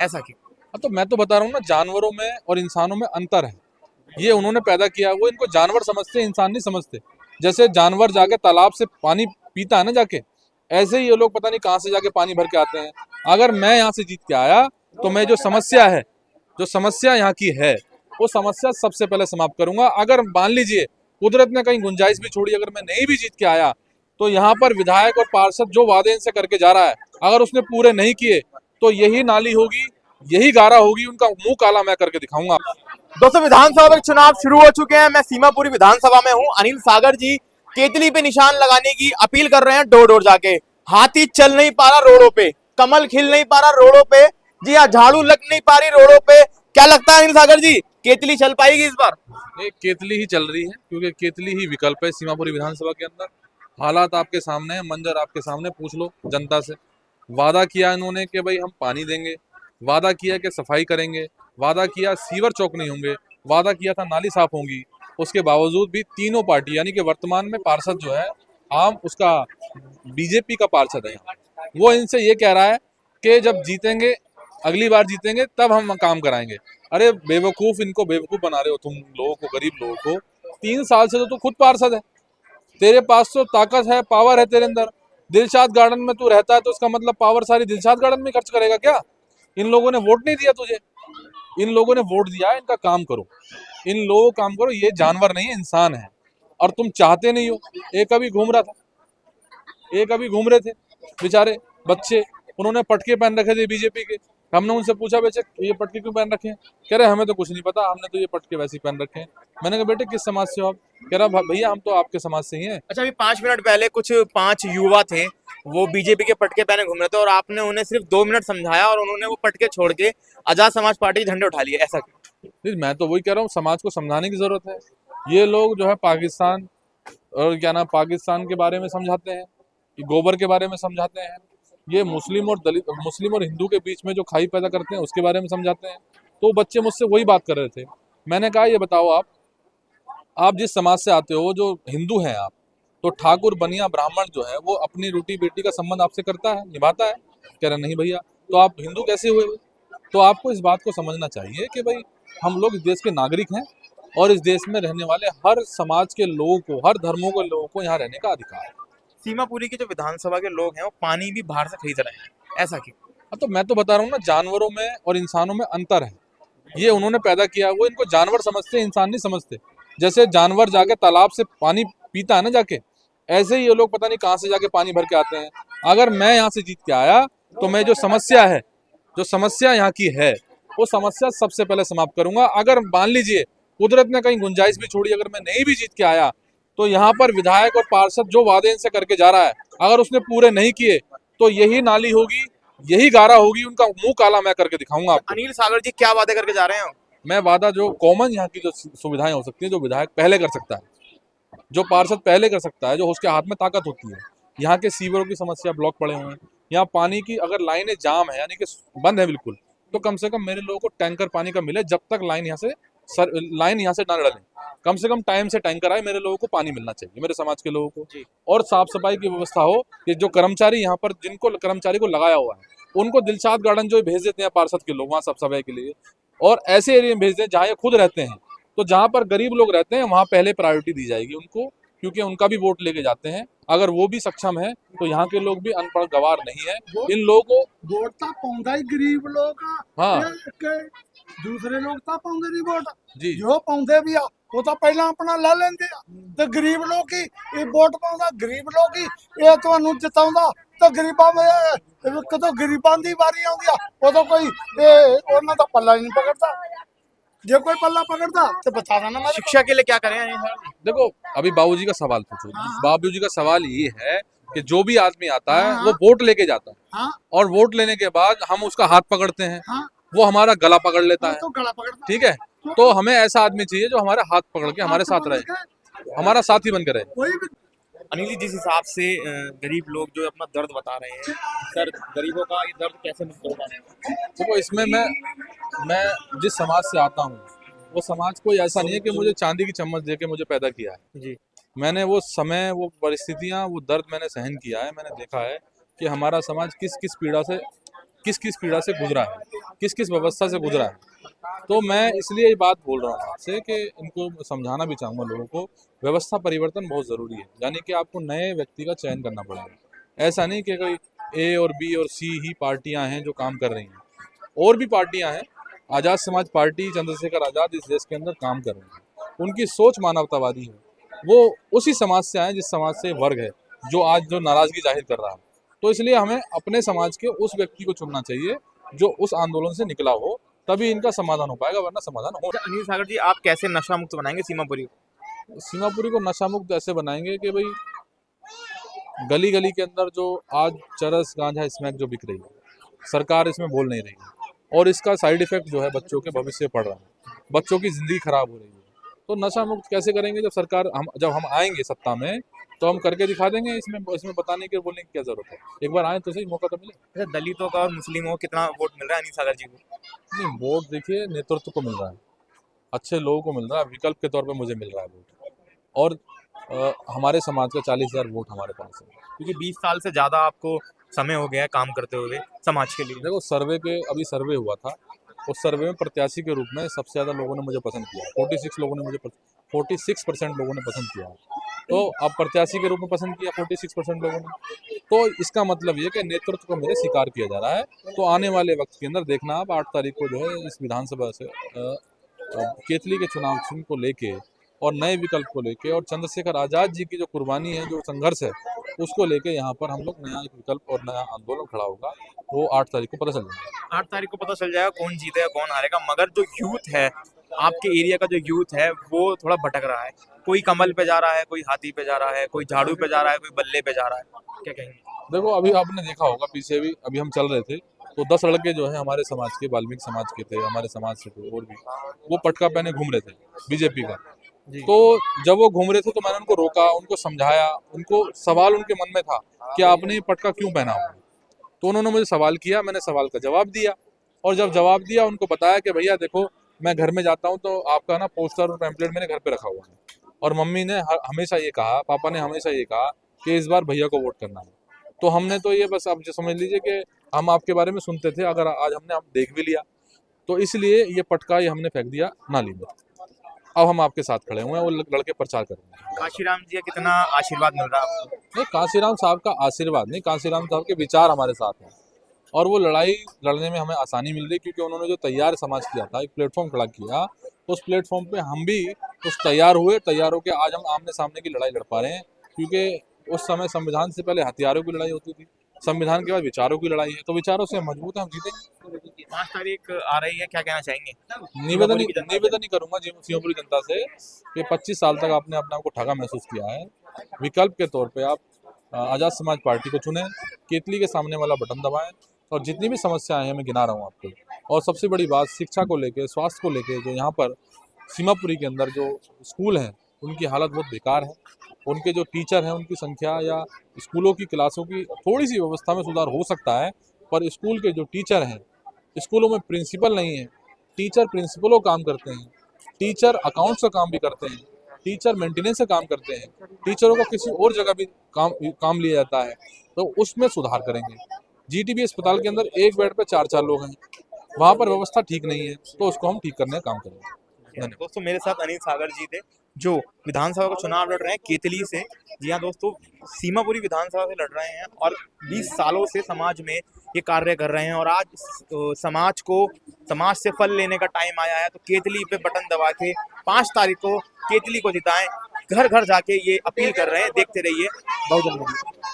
ऐसा क्यों? तो मैं तो बता रहा हूँ ना, जानवरों में और इंसानों में अंतर है। ये उन्होंने पैदा किया, वो इनको जानवर समझते हैं, इंसान नहीं समझते। जैसे जानवर जाके तालाब से पानी पीता है ना जाके, ऐसे ही ये लोग पता नहीं कहाँ से जाके पानी भर के आते हैं। अगर मैं यहाँ से जीत के आया तो मैं जो समस्या यहाँ की है, वो समस्या सबसे पहले समाप्त करूंगा। अगर मान लीजिए कुदरत ने कहीं गुंजाइश भी छोड़ी, अगर मैं नहीं भी जीत के आया, तो यहाँ पर विधायक और पार्षद जो वादे इनसे करके जा रहा है, अगर उसने पूरे नहीं किए तो यही नाली होगी, यही गारा होगी, उनका मुंह काला मैं करके दिखाऊंगा। दोस्तों, विधानसभा के चुनाव शुरू हो चुके हैं। मैं सीमापुरी विधानसभा में हूं। अनिल सागर जी केतली पे निशान लगाने की अपील कर रहे हैं डोर डोर जाके। हाथी चल नहीं पा रहा रोडों पे, कमल खिल नहीं पा रहा रोडों पे, जी हाँ, झाड़ू लग नहीं पा रही रोडों पे। क्या लगता है अनिल सागर जी, केतली चल पाएगी इस बार? ये केतली ही चल रही है, क्योंकि केतली ही विकल्प है सीमापुरी विधानसभा के अंदर। हालात आपके सामने है, मंजर आपके सामने, पूछ लो जनता से। वादा किया इन्होंने कि भाई हम पानी देंगे, वादा किया कि सफाई करेंगे, वादा किया सीवर चौक नहीं होंगे, वादा किया था नाली साफ होंगी। उसके बावजूद भी तीनों पार्टी, यानी कि वर्तमान में पार्षद जो है आम उसका बीजेपी का पार्षद है, वो इनसे ये कह रहा है कि जब जीतेंगे, अगली बार जीतेंगे तब हम काम कराएंगे। अरे बेवकूफ, इनको बेवकूफ बना रहे हो तुम लोगों को, गरीब लोगों को। 3 साल से तो तू खुद पार्षद है, तेरे पास तो ताकत है, पावर है तेरे अंदर। दिलशाद गार्डन में तू रहता है तो उसका मतलब पावर सारी दिलशाद गार्डन में खर्च करेगा क्या? इन लोगों ने वोट नहीं दिया तुझे, इन लोगों ने वोट दिया है, इनका काम करो, इन लोगों काम करो। ये जानवर नहीं है, इंसान है, और तुम चाहते नहीं हो। एक अभी घूम रहा था, एक अभी घूम रहे थे बेचारे बच्चे, उन्होंने पटके पहन रखे थे बीजेपी के। हमने उनसे पूछा, बेचे ये पटके क्यों पहन रखे हैं? कह रहे हमें तो कुछ नहीं पता, हमने तो ये पटके वैसे ही पहन रखे हैं। मैंने कहा बेटे किस समाज से हो आप? कह रहा भैया हम तो आपके समाज से ही हैं। अच्छा, अभी 5 मिनट पहले कुछ 5 युवा थे, वो बीजेपी के पटके पहने घूम रहे थे और आपने उन्हें सिर्फ 2 मिनट समझाया और उन्होंने वो पटके छोड़ के आजाद समाज पार्टी के झंडे उठा लिए। ऐसा क्यों? फिर मैं तो वही कह रहा हूँ, समाज को समझाने की जरूरत है। ये लोग जो है पाकिस्तान और क्या नाम, पाकिस्तान के बारे में समझाते हैं, गोबर के बारे में समझाते हैं, ये मुस्लिम और दलित, मुस्लिम और हिंदू के बीच में जो खाई पैदा करते हैं उसके बारे में समझाते हैं। तो बच्चे मुझसे वही बात कर रहे थे। मैंने कहा ये बताओ, आप जिस समाज से आते हो, जो हिंदू हैं आप, तो ठाकुर बनिया ब्राह्मण जो है वो अपनी रोटी बेटी का संबंध आपसे करता है, निभाता है? कह रहे नहीं भैया। तो आप हिंदू कैसे हुए? तो आपको इस बात को समझना चाहिए कि भाई हम लोग इस देश के नागरिक हैं, और इस देश में रहने वाले हर समाज के लोगों को, हर धर्मों के लोगों को यहाँ रहने का अधिकार है। सीमापुरी के जो विधानसभा के लोग हैं वो पानी भी बाहर से खरीद रहे हैं। ऐसा क्यों? तो मैं तो बता रहा हूँ ना, जानवरों में और इंसानों में अंतर है। ये उन्होंने पैदा किया, वो इनको जानवर समझते हैं, इंसान नहीं समझते। जैसे जानवर जाके तालाब से पानी पीता है ना जाके, ऐसे ही ये लोग पता नहीं कहाँ से जाके पानी भर के आते हैं। अगर मैं यहाँ से जीत के आया तो मैं जो समस्या यहाँ की है, वो समस्या सबसे पहले समाप्त करूंगा। अगर मान लीजिए कुदरत ने कहीं गुंजाइश भी छोड़ी, अगर मैं नहीं भी जीत के आया, तो यहाँ पर विधायक और पार्षद जो वादे इनसे करके जा रहा है, अगर उसने पूरे नहीं किए, तो यही नाली होगी, यही गारा होगी, उनका मुंह काला मैं करके दिखाऊंगा आपको। अनिल सागर जी क्या वादे करके जा रहे हैं? मैं वादा, जो कॉमन यहाँ की जो सुविधाएं हो सकती है, जो विधायक पहले कर सकता है, जो पार्षद पहले कर सकता है, जो उसके हाथ में ताकत होती है। यहाँ के सीवरों की समस्या, ब्लॉक पड़े हुए हैं। यहाँ पानी की अगर लाइनें जाम है, यानी कि बंद है बिल्कुल, तो कम से कम मेरे लोगों को टैंकर पानी का मिले। जब तक लाइन यहाँ से ना डलें, कम से कम टाइम से टैंकर आए, मेरे लोगों को पानी मिलना चाहिए, मेरे समाज के लोगों को। और साफ सफाई की व्यवस्था हो, कि जो कर्मचारी यहाँ पर, जिनको कर्मचारी को लगाया हुआ है, उनको दिलशाद गार्डन जो भेज देते हैं पार्षद के लोग वहाँ साफ सफाई के लिए, और ऐसे एरिया में भेज दें जहाँ ये खुद रहते हैं। तो जहाँ पर गरीब लोग रहते हैं वहाँ पहले प्रायोरिटी दी जाएगी उनको, क्योंकि उनका भी वोट लेके जाते हैं। अगर वो भी सक्षम है तो यहाँ के लोग भी अनपढ़ गवार नहीं है। इन लोगों को वोट तो पाਉਂਦਾ ही गरीब लोग हाँ दूसरे लोग तो पाਉਂਦੇ नहीं वोट जी, जो पाਉਂਦੇ भी आ वो तो पहला अपना ला लेंगे तो गरीब लोग ही ये वोट पाਉਂਦਾ गरीब लोग ही ये ਤੁਹਾਨੂੰ ਜਿਤਾਉਂਦਾ तो ਗਰੀਬਾਂ में कदों गरीबां ਦੀ ਵਾਰੀ ਆਉਂਦੀ ਆ ਉਦੋਂ ਕੋਈ ਉਹਨਾਂ ਦਾ ਪੱਲਾ ਹੀ नहीं पकड़ता जो कोई पल्ला पकड़ता तो बता देना मैं शिक्षा के लिए क्या करें अनिल सागर? देखो अभी बाबूजी का सवाल पूछो। बाबूजी का सवाल ये है कि जो भी आदमी आता है हाँ। वो वोट लेके जाता है, हाँ और वोट लेने के बाद हम उसका हाथ पकड़ते हैं, हाँ वो हमारा गला पकड़ लेता वो है। तो गला पकड़ता ठीक है, तो हमें ऐसा आदमी चाहिए जो हमारा हाथ पकड़ के हमारे साथ रहे, हमारा साथी बनकर रहे। कोई भी अनिल जी, जिस हिसाब से गरीब लोग जो अपना दर्द बता रहे हैं, सर गरीबों का ये दर्द कैसे मुक्त कर पा रहे हैं? देखो इसमें मैं जिस समाज से आता हूँ, वो समाज कोई ऐसा नहीं है कि मुझे चांदी की चम्मच दे के मुझे पैदा किया है। जी, मैंने वो समय, वो परिस्थितियाँ, वो दर्द मैंने सहन किया है। मैंने देखा है कि हमारा समाज किस किस पीड़ा से किस किस पीड़ा से गुजरा है, किस किस व्यवस्था से गुजरा है। तो मैं इसलिए ये बात बोल रहा हूँ आपसे कि इनको समझाना भी चाहूँगा लोगों को, व्यवस्था परिवर्तन बहुत ज़रूरी है। यानी कि आपको नए व्यक्ति का चयन करना पड़ेगा। ऐसा नहीं कि कोई ए और बी और सी ही पार्टियां हैं जो काम कर रही हैं, और भी पार्टियां हैं। आज़ाद समाज पार्टी, चंद्रशेखर आज़ाद इस देश के अंदर काम कर रहे हैं, उनकी सोच मानवतावादी है, वो उसी समाज से आए जिस समाज से वर्ग है जो आज जो नाराज़गी जाहिर कर रहा है। तो इसलिए हमें अपने समाज के उस व्यक्ति को चुनना चाहिए जो उस आंदोलन से निकला हो, तभी इनका समाधान हो पाएगा, वरना समाधान हो। अनिल सागर जी, आप कैसे नशा मुक्त बनाएंगे सीमापुरी को? सीमापुरी को नशा मुक्त ऐसे बनाएंगे कि भाई गली गली के अंदर जो आज चरस गांजा स्मैक जो बिक रही है, सरकार इसमें बोल नहीं रही है, और इसका साइड इफेक्ट जो है बच्चों के भविष्य पड़ रहा है, बच्चों की जिंदगी खराब हो रही है। तो नशा मुक्त कैसे करेंगे? जब हम आएंगे सत्ता में तो हम करके दिखा देंगे। इसमें बताने के बोलने की क्या जरूरत है? एक बार आए तो सही, मौका तो मिले। अच्छा, दलितों का और मुस्लिमों को कितना वोट मिल रहा है अनिल सागर जी को? नहीं, वोट देखिए नेतृत्व को मिल रहा है, अच्छे लोगों को मिल रहा है, विकल्प के तौर पे मुझे मिल रहा है वोट। और हमारे समाज का 40,000 वोट हमारे पास है। क्योंकि 20 साल से ज़्यादा आपको समय हो गया है काम करते हुए समाज के लिए। देखो, अभी सर्वे हुआ था, उस सर्वे में प्रत्याशी के रूप में सबसे ज़्यादा लोगों ने मुझे पसंद किया। 46% लोगों ने पसंद किया। तो अब प्रत्याशी के रूप में पसंद किया 46% लोगों ने, तो इसका मतलब ये कि नेतृत्व को मेरे स्वीकार किया जा रहा है। तो आने वाले वक्त के अंदर देखना आप 8 तारीख को जो है इस विधानसभा से केतली के चुनाव चिन्ह को लेके और नए विकल्प को लेके और चंद्रशेखर आज़ाद जी की जो कुर्बानी है, जो संघर्ष है, उसको लेके यहाँ पर हम लोग नया एक विकल्प और नया आंदोलन खड़ा होगा। वो 8 तारीख को पता चल जाएगा। 8 तारीख को पता चल जाएगा कौन जीतेगा कौन हारेगा। मगर जो यूथ है, आपके एरिया का जो यूथ है, वो थोड़ा भटक रहा है। कोई कमल पे जा रहा है, कोई हाथी पे जा रहा है, कोई झाड़ू पे जा रहा है, कोई बल्ले पे जा रहा है। क्या कहेंगे? देखो, अभी आपने देखा होगा, पीछे भी अभी हम चल रहे थे तो 10 लड़के जो है हमारे समाज के, वाल्मीकि समाज के थे, हमारे समाज से थे, और भी वो पटका पहने घूम रहे थे बीजेपी का। तो जब वो घूम रहे थे तो मैंने उनको रोका, उनको समझाया, उनको सवाल उनके मन में था कि आपने ये पटका क्यों पहना हुआ? तो उन्होंने मुझे सवाल किया, मैंने सवाल का जवाब दिया, और जब जवाब दिया उनको बताया कि भैया देखो, मैं घर में जाता हूँ तो आपका ना पोस्टर और पैम्पलेट मेरे घर पे रखा हुआ है, और मम्मी ने हमेशा ये कहा, पापा ने हमेशा ये कहा कि इस बार भैया को वोट करना है। तो हमने तो ये बस आप जो समझ लीजिए कि हम आपके बारे में सुनते थे, अगर आज हमने आप देख भी लिया, तो इसलिए ये पटका ये हमने फेंक दिया नाली में। अब हम आपके साथ खड़े हुए हैं, वो लड़के प्रचार कर रहे हैं। काशीराम जी का कितना आशीर्वाद मिल रहा है आपको? नहीं, काशीराम साहब का आशीर्वाद नहीं, काशीराम साहब के विचार हमारे साथ हैं, और वो लड़ाई लड़ने में हमें आसानी मिल रही, क्योंकि उन्होंने जो तैयार समाज किया था, एक प्लेटफॉर्म खड़ा किया, उस प्लेटफॉर्म पे हम भी उस तैयार होके आज हम आमने सामने की लड़ाई लड़ पा रहे हैं। क्योंकि उस समय संविधान से पहले हथियारों की लड़ाई होती थी, संविधान के बाद विचारों की लड़ाई है, तो विचारों से मजबूत है, हम जीतेंगे। 5 तारीख आ रही है, क्या कहना चाहेंगे? निवेदन ही करूंगा सीमापुरी जनता से कि 25 साल तक आपने अपने आप को ठगा महसूस किया है, विकल्प के तौर पे आप आज़ाद समाज पार्टी को चुनें, केतली के सामने वाला बटन दबाएं, और जितनी भी समस्याएं हैं मैं गिना रहा हूँ आपको। और सबसे बड़ी बात, शिक्षा को लेके, स्वास्थ्य को लेके, जो यहाँ पर सीमापुरी के अंदर जो स्कूल हैं उनकी हालत बहुत बेकार है, उनके जो टीचर हैं उनकी संख्या या स्कूलों की क्लासों की थोड़ी सी व्यवस्था में सुधार हो सकता है, पर स्कूल के जो टीचर हैं, स्कूलों में प्रिंसिपल नहीं है, टीचर प्रिंसिपलों काम करते हैं, टीचर अकाउंट्स का काम भी करते हैं, टीचर मेंटेनेंस का काम करते हैं, टीचरों को किसी और जगह भी काम लिया जाता है, तो उसमें सुधार करेंगे। जीटीबी अस्पताल के अंदर एक बेड पे 4-4 लोग हैं, वहाँ पर व्यवस्था ठीक नहीं है, तो उसको हम ठीक करने का काम करेंगे। दोस्तों, मेरे साथ अनिल सागर जी थे, जो विधानसभा का चुनाव लड़ रहे हैं केतली से। जी हाँ दोस्तों, सीमापुरी विधानसभा से लड़ रहे हैं और 20 सालों से समाज में ये कार्य कर रहे हैं, और आज समाज से फल लेने का टाइम आया है। तो केतली पे बटन दबा के 5 तारीख को केतली को जिताएं, घर घर जाके ये अपील कर रहे हैं। देखते रहिए बहुजन मीडिया।